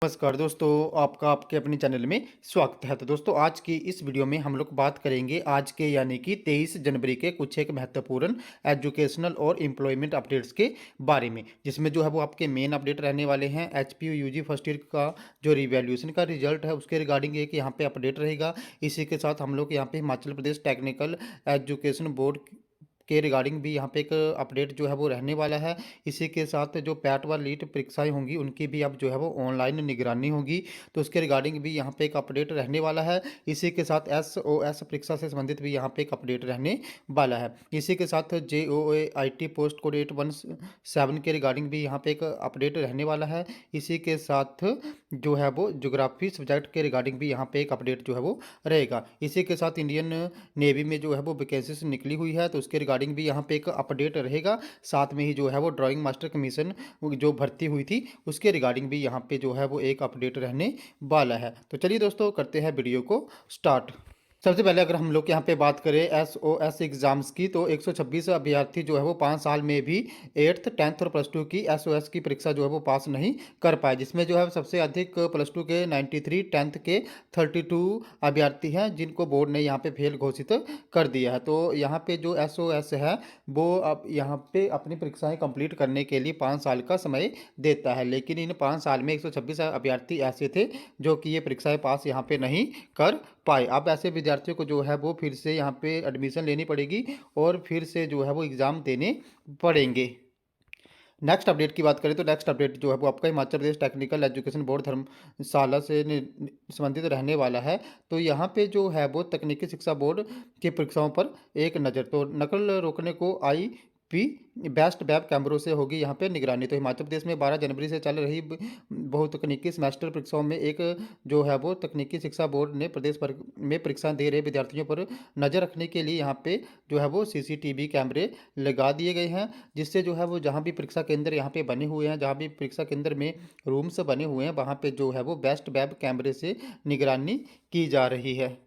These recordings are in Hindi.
नमस्कार दोस्तों, आपका आपके अपने चैनल में स्वागत है। तो दोस्तों, आज की इस वीडियो में हम लोग बात करेंगे आज के यानी कि 23 जनवरी के कुछ एक महत्वपूर्ण एजुकेशनल और एम्प्लॉयमेंट अपडेट्स के बारे में, जिसमें जो है वो आपके मेन अपडेट रहने वाले हैं। एचपीयू यूजी फर्स्ट ईयर का जो रिवैल्यूएशन का रिजल्ट है उसके रिगार्डिंग एक यहाँ पे अपडेट रहेगा। इसी के साथ हम लोग यहाँ पे Himachal Pradesh technical education board के रिगार्डिंग भी यहाँ पे एक अपडेट जो है वो रहने वाला है। इसी के साथ जो पैट व लीट परीक्षाएं होंगी उनकी भी अब जो है वो ऑनलाइन निगरानी होगी, तो उसके रिगार्डिंग भी यहाँ पे एक अपडेट रहने वाला है। इसी के साथ एसओएस परीक्षा से संबंधित भी यहाँ पे एक अपडेट रहने वाला है। इसी के साथ जेओए आईटी पोस्ट कोड 817 के रिगार्डिंग भी यहाँ पे एक अपडेट रहने वाला है। इसी के साथ जो है वो ज्योग्राफी सब्जेक्ट के रिगार्डिंग भी यहाँ पे एक अपडेट जो है वो रहेगा। इसी के साथ इंडियन नेवी में जो है वो वैकेंसीज निकली हुई है, तो उसके रिगार्डिंग भी यहाँ पे एक अपडेट रहेगा। साथ में ही जो है वो ड्राइंग मास्टर कमीशन जो भर्ती हुई थी उसके रिगार्डिंग भी यहाँ पे जो है वो एक अपडेट रहने वाला है। तो चलिए दोस्तों, करते हैं वीडियो को स्टार्ट। सबसे पहले अगर हम लोग यहाँ पे बात करें एसओएस एग्ज़ाम्स की, तो 126 अभ्यर्थी जो है वो 5 साल में भी 8th 10th और प्लस टू की एसओएस की परीक्षा जो है वो पास नहीं कर पाए, जिसमें जो है सबसे अधिक प्लस टू के 93, 10th के 32 अभ्यर्थी हैं जिनको बोर्ड ने यहाँ पे फेल घोषित कर दिया है। तो यहाँ पे जो एसओएस है वो अब यहाँ पे अपनी परीक्षाएं कंप्लीट करने के लिए 5 साल का समय देता है, लेकिन इन 5 साल में 126 अभ्यर्थी ऐसे थे जो कि ये परीक्षाएं पास यहाँ पे नहीं कर पाए। अब ऐसे विद्यार्थियों को जो है वो फिर से यहाँ पे एडमिशन लेनी पड़ेगी और फिर से जो है वो एग्ज़ाम देने पड़ेंगे। नेक्स्ट अपडेट की बात करें तो नेक्स्ट अपडेट जो है वो आपका Himachal Pradesh technical education board धर्मशाला से संबंधित रहने वाला है। तो यहाँ पे जो है वो तकनीकी शिक्षा बोर्ड की परीक्षाओं पर एक नज़र, तो नकल रोकने को आई पी बेस्ट वेब कैमरों से होगी यहाँ पे निगरानी। तो हिमाचल प्रदेश में 12 जनवरी से चल रही बहुतकनीकी सेमेस्टर परीक्षाओं में एक जो है वो तकनीकी शिक्षा बोर्ड ने प्रदेश भर में परीक्षा दे रहे विद्यार्थियों पर नज़र रखने के लिए यहाँ पे जो है वो सीसीटीवी कैमरे लगा दिए गए हैं, जिससे जो है वो जहाँ भी परीक्षा केंद्र यहाँ पे बने हुए हैं, जहाँ भी परीक्षा केंद्र में रूम्स बने हुए हैं, वहाँ पे जो है वो बेस्ट वेब कैमरे से निगरानी की जा रही है।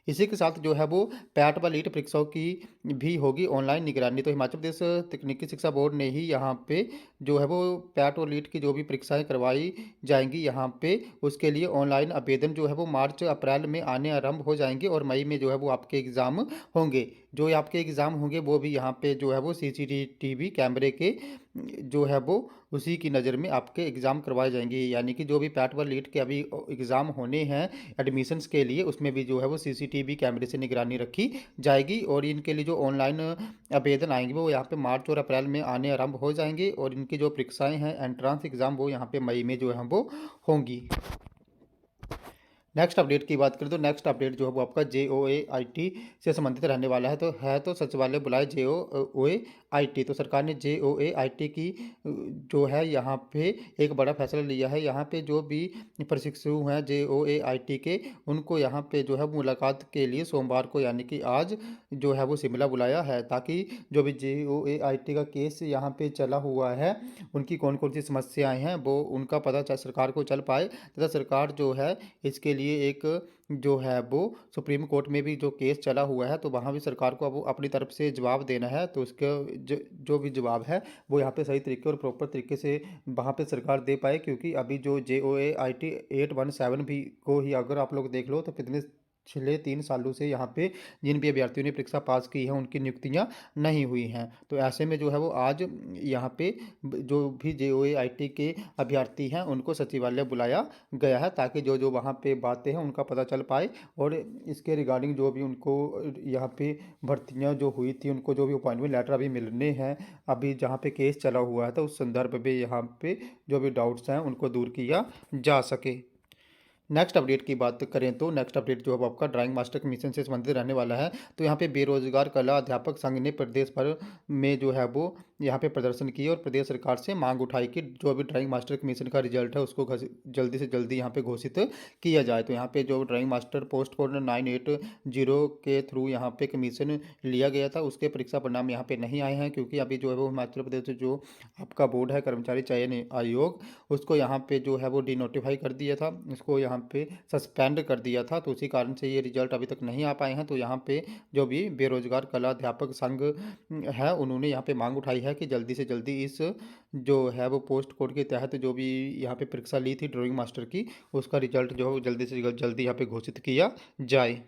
इसी के साथ जो है वो पैट व लीट परीक्षाओं की भी होगी ऑनलाइन निगरानी। तो हिमाचल प्रदेश तकनीकी शिक्षा बोर्ड ने ही यहाँ पे जो है वो पैट और लीट की जो भी परीक्षाएं करवाई जाएंगी यहाँ पे उसके लिए ऑनलाइन आवेदन जो है वो मार्च अप्रैल में आने आरंभ हो जाएंगे और मई में जो है वो आपके एग्ज़ाम होंगे। जो आपके एग्ज़ाम होंगे वो भी यहाँ पे जो है वो सीसीटीवी कैमरे के जो है वो उसी की नज़र में आपके एग्ज़ाम करवाए जाएंगे। यानी कि जो भी पैट व लीट के अभी एग्ज़ाम होने हैं एडमिशन्स के लिए, उसमें भी जो है वो सीसीटीवी कैमरे से निगरानी रखी जाएगी और इनके लिए जो ऑनलाइन आवेदन आएंगे वो यहाँ पे मार्च और अप्रैल में आने आरंभ हो जाएंगे और इनकी जो परीक्षाएं हैं एंट्रेंस एग्ज़ाम वो यहाँ पे मई में जो है वो होंगी। नेक्स्ट अपडेट की बात करें तो नेक्स्ट अपडेट जो है वो आपका जेओए-आईटी से संबंधित रहने वाला है। तो सचिवालय बुलाए जेओए-आईटी। तो सरकार ने जेओए-आईटी की जो है यहाँ पे एक बड़ा फैसला लिया है। यहाँ पे जो भी प्रशिक्षु हैं जेओए-आईटी के, उनको यहाँ पे जो है मुलाकात के लिए सोमवार को यानी कि आज जो है वो शिमला बुलाया है, ताकि जो भी जेओए-आईटी का केस यहाँ पे चला हुआ है उनकी कौन कौन सी समस्याएं हैं वो उनका पता सरकार को चल पाए, तथा सरकार जो है इसके लिए एक जो है वो सुप्रीम कोर्ट में भी जो केस चला हुआ है तो वहाँ भी सरकार को अब अपनी तरफ से जवाब देना है। तो उसका जो भी जवाब है वो यहाँ पे सही तरीके और प्रॉपर तरीके से वहाँ पे सरकार दे पाए, क्योंकि अभी जो जेओए-आईटी 817 भी को ही अगर आप लोग देख लो तो कितने पिछले 3 सालों से यहाँ पे जिन भी अभ्यर्थियों ने परीक्षा पास की है उनकी नियुक्तियाँ नहीं हुई हैं। तो ऐसे में जो है वो आज यहाँ पे जो भी जेओए-आईटी के अभ्यर्थी हैं उनको सचिवालय बुलाया गया है, ताकि जो जो वहाँ पे बातें हैं उनका पता चल पाए और इसके रिगार्डिंग जो भी उनको यहाँ पे भर्तियाँ जो हुई थी उनको जो भी अपॉइंटमेंट लेटर अभी मिलने हैं, अभी जहाँ पे केस चला हुआ है तो उस संदर्भ में यहाँ पे जो भी डाउट्स हैं उनको दूर किया जा सके। नेक्स्ट अपडेट की बात करें तो नेक्स्ट अपडेट जो है वो आपका ड्राइंग मास्टर कमीशन से संबंधित रहने वाला है। तो यहाँ पे बेरोजगार कला अध्यापक संघ ने प्रदेश भर में जो है वो यहाँ पे प्रदर्शन किए और प्रदेश सरकार से मांग उठाई कि जो भी ड्राइंग मास्टर कमीशन का रिजल्ट है उसको जल्दी से जल्दी यहाँ पे घोषित किया जाए। तो यहाँ पे जो ड्राइंग मास्टर पोस्ट कोड 980 के थ्रू यहाँ पे कमीशन लिया गया था उसके परीक्षा परिणाम यहाँ पे नहीं आए हैं, क्योंकि अभी जो है वो हिमाचल प्रदेश जो आपका बोर्ड है कर्मचारी चयन आयोग, उसको यहाँ पे जो है वो डिनोटिफाई कर दिया था, उसको यहाँ पे सस्पेंड कर दिया था। तो उसी कारण से ये रिजल्ट अभी तक नहीं आ पाए हैं। तो यहाँ पे जो भी बेरोजगार कला अध्यापक संघ है उन्होंने यहाँ पे मांग उठाई है कि जल्दी से जल्दी इस जो है वो पोस्ट कोड के तहत जो भी यहाँ पे परीक्षा ली थी ड्राइंग मास्टर की, उसका रिजल्ट जो है जल्दी से जल्दी यहाँ पे घोषित किया जाए।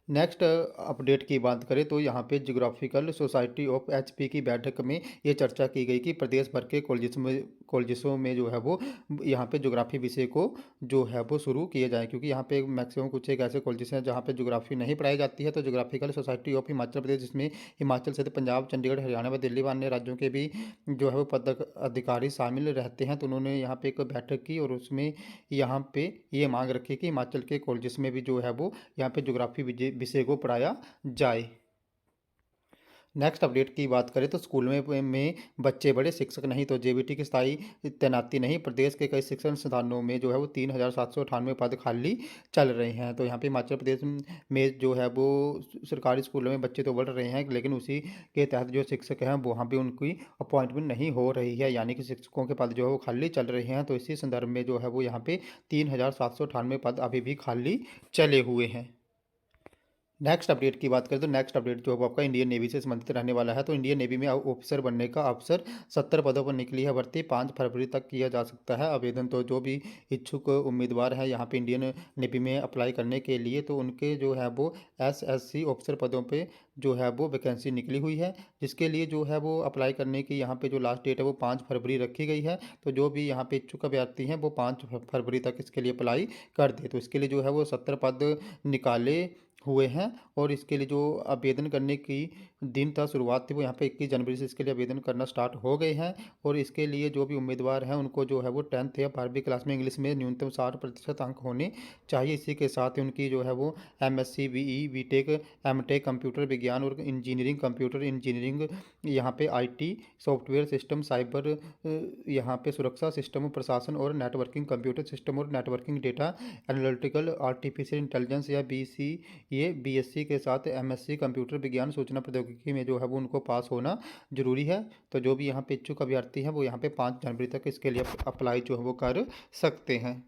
नेक्स्ट अपडेट की बात करें तो यहाँ पे जियोग्राफिकल सोसाइटी ऑफ एचपी की बैठक में ये चर्चा की गई कि प्रदेश भर के कॉलेजों में जो है वो यहाँ पे ज्योग्राफी विषय को जो है वो शुरू किए जाए, क्योंकि यहाँ पे मैक्सिमम कुछ एक ऐसे कॉलेजेस हैं जहाँ पे ज्योग्राफी नहीं पढ़ाई जाती है। तो geographical society of Himachal Pradesh, जिसमें हिमाचल सहित पंजाब, चंडीगढ़, हरियाणा व दिल्ली व अन्य राज्यों के भी जो है वो अधिकारी शामिल रहते हैं, तो उन्होंने यहाँ पे एक बैठक की और उसमें यहाँ पे ये मांग रखी कि हिमाचल के कॉलेजेस में भी जो है वो यहाँ पे ज्योग्राफी विषय को पढ़ाया जाए। नेक्स्ट अपडेट की बात करें तो स्कूल में बच्चे बड़े, शिक्षक नहीं, तो जेबीटी की स्थायी तैनाती नहीं। प्रदेश के कई शिक्षण संस्थानों में जो है वो 3798 पद खाली चल रहे हैं। तो यहाँ पे हिमाचल प्रदेश में जो है वो सरकारी स्कूलों में बच्चे तो बढ़ रहे हैं, लेकिन उसी के तहत जो शिक्षक हैं वहाँ पे उनकी अपॉइंटमेंट नहीं हो रही है, यानी कि शिक्षकों के पद जो है वो खाली चल रहे हैं। तो इसी संदर्भ में जो है वो यहाँ पे 3798 पद अभी भी खाली चले हुए हैं। नेक्स्ट अपडेट की बात करें तो नेक्स्ट अपडेट जो है वो आपका इंडियन नेवी से संबंधित रहने वाला है। तो इंडियन नेवी में ऑफिसर बनने का अवसर 70 पदों पर निकली है भर्ती, 5 फरवरी तक किया जा सकता है आवेदन। तो जो भी इच्छुक उम्मीदवार है यहाँ पे इंडियन नेवी में अप्लाई करने के लिए, तो उनके जो है वो एसएससी ऑफिसर पदों पे जो है वो वैकेंसी निकली हुई है, जिसके लिए जो है वो अप्लाई करने की यहाँ पे जो लास्ट डेट है वो 5 फरवरी रखी गई है। तो जो भी यहाँ पे इच्छुक अभ्यर्थी हैं वो 5 फरवरी तक इसके लिए अप्लाई कर दे। तो इसके लिए जो है वो 70 पद निकाले हुए हैं, और इसके लिए जो आवेदन करने की दिन था शुरुआत थी वो यहाँ पे 21 जनवरी से इसके लिए आवेदन करना स्टार्ट हो गए हैं। और इसके लिए जो भी उम्मीदवार हैं उनको जो है वो 10th या 12वीं क्लास में इंग्लिश में न्यूनतम 60% अंक होने चाहिए। इसी के साथ ही उनकी जो है वो MSc, BE, BTech, MTech, computer विज्ञान और इंजीनियरिंग, कंप्यूटर इंजीनियरिंग, यहाँ पे आईटी, सॉफ्टवेयर सिस्टम, साइबर, यहाँ पे सुरक्षा सिस्टम, प्रशासन और नेटवर्किंग, कंप्यूटर सिस्टम और networking, data analytical, artificial intelligence या बीसी ये बीएससी के साथ एमएससी कंप्यूटर विज्ञान सूचना प्रौद्योगिकी में जो है वो उनको पास होना जरूरी है। तो जो भी यहाँ पे इच्छुक अभ्यर्थी हैं वो यहाँ पे 5 जनवरी तक इसके लिए अप्लाई जो है वो कर सकते हैं।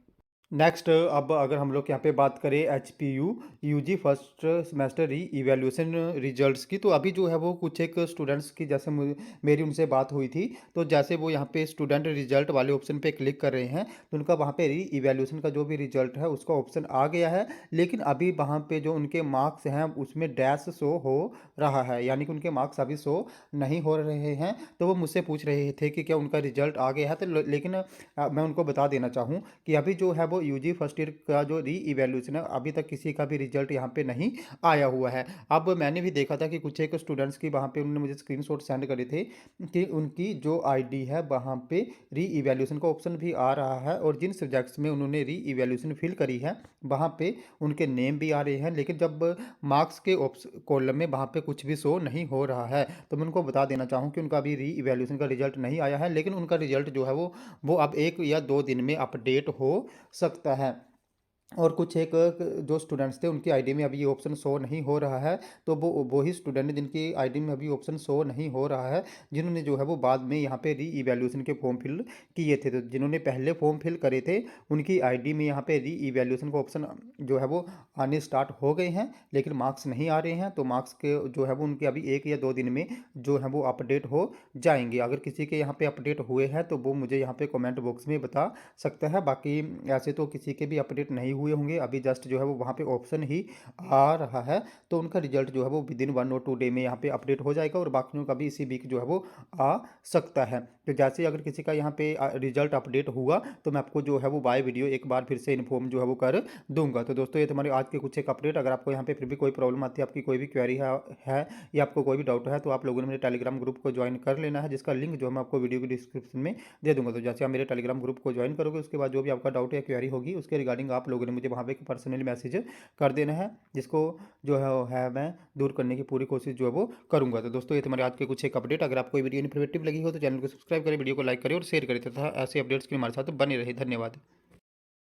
नेक्स्ट अब अगर हम लोग यहाँ पे बात करें एच पी यू जी फर्स्ट सेमेस्टर री इवेल्यूशन रिजल्ट्स की, तो अभी जो है वो कुछ एक स्टूडेंट्स की जैसे मेरी उनसे बात हुई थी, तो जैसे वो यहाँ पे स्टूडेंट रिजल्ट वाले ऑप्शन पे क्लिक कर रहे हैं तो उनका वहाँ पे री इवेल्यूशन का जो भी रिजल्ट है उसका ऑप्शन आ गया है, लेकिन अभी वहाँ पे जो उनके मार्क्स हैं उसमें डैश शो हो रहा है, यानी कि उनके मार्क्स अभी शो नहीं हो रहे हैं। तो वो मुझसे पूछ रहे थे कि क्या उनका रिजल्ट आ गया है, तो लेकिन मैं उनको बता देना चाहूँ कि अभी जो है वो यूजी फर्स्ट ईयर का जो री इवैल्यूएशन है अभी तक किसी का भी रिजल्ट यहाँ पे नहीं आया हुआ है। अब मैंने भी देखा था कि कुछ एक स्टूडेंट्स की वहाँ पे उन्होंने मुझे स्क्रीनशॉट सेंड करे थे कि उनकी जो आईडी है वहाँ पे री इवैल्यूएशन का ऑप्शन भी आ रहा है, और जिन सब्जेक्ट्स में उन्होंने री इवैल्यूएशन फिल करी है वहाँ पे उनके नेम भी आ रहे हैं, लेकिन जब मार्क्स के कॉलम में वहाँ पे कुछ भी शो नहीं हो रहा है। तो मैं उनको बता देना चाहूँ कि उनका अभी री इवैल्यूएशन का रिजल्ट नहीं आया है, लेकिन उनका रिजल्ट जो है वो अब 1 या 2 दिन में अपडेट हो सकता है। और कुछ एक जो स्टूडेंट्स थे उनकी आईडी में अभी ये ऑप्शन शो नहीं हो रहा है, तो वो ही स्टूडेंट जिनकी आईडी में अभी ऑप्शन शो नहीं हो रहा है, जिन्होंने जो है वो बाद में यहाँ पे री इवैल्यूएशन के फॉर्म फिल किए थे। तो जिन्होंने पहले फॉर्म फिल करे थे उनकी आईडी में यहाँ पे री इवैल्यूएशन का ऑप्शन जो है वो आने स्टार्ट हो गए हैं, लेकिन मार्क्स नहीं आ रहे हैं। तो मार्क्स के जो है वो उनके अभी 1 या 2 दिन में जो है वो अपडेट हो जाएंगे। अगर किसी के यहाँ पे अपडेट हुए हैं तो वो मुझे यहाँ पे कमेंट बॉक्स में बता सकता है, बाकी ऐसे तो किसी के भी अपडेट नहीं हुए होंगे, अभी जस्ट जो है वो वहाँ पे ऑप्शन ही आ रहा है। तो उनका रिजल्ट जो है वो विदिन 1 और 2 डे में यहाँ पे अपडेट हो जाएगा, और बाकियों का भी इसी वीक जो है वो आ सकता है। तो जैसे ही अगर किसी का यहाँ पे रिजल्ट अपडेट हुआ तो मैं आपको जो है वो बाय वीडियो एक बार फिर से इन्फॉर्म जो है वो कर दूंगा। तो दोस्तों ये तुम्हारे आज के कुछ एक अपडेट, अगर आपको यहाँ पे फिर भी कोई प्रॉब्लम आती है, आपकी कोई भी क्वेरी है या आपको कोई भी डाउट है, तो आप लोगों ने मेरे टेलीग्राम ग्रुप को ज्वाइन कर लेना है, जिसका लिंक जो है मैं आपको वीडियो की डिस्क्रिप्शन में दे दूंगा। तो जैसे आप मेरे टेलीग्राम ग्रुप को ज्वाइन करोगे उसके बाद जो भी आपका डाउट या क्वेरी होगी उसके रिगार्डिंग आप लोगों ने मुझे वहाँ पे पर्सनली मैसेज कर देना है, जिसको जो है मैं दूर करने की पूरी कोशिश जो है वो करूँगा। तो दोस्तों ये तुम्हारे आज के कुछ एक अपडेट, अगर आपको वीडियो इन्फॉर्मेटिव लगी हो तो चैनल को सब्सक्राइब करें, वीडियो को लाइक करें और शेयर करें तथा ऐसे अपडेट्स के लिए हमारे साथ बने रहे। धन्यवाद।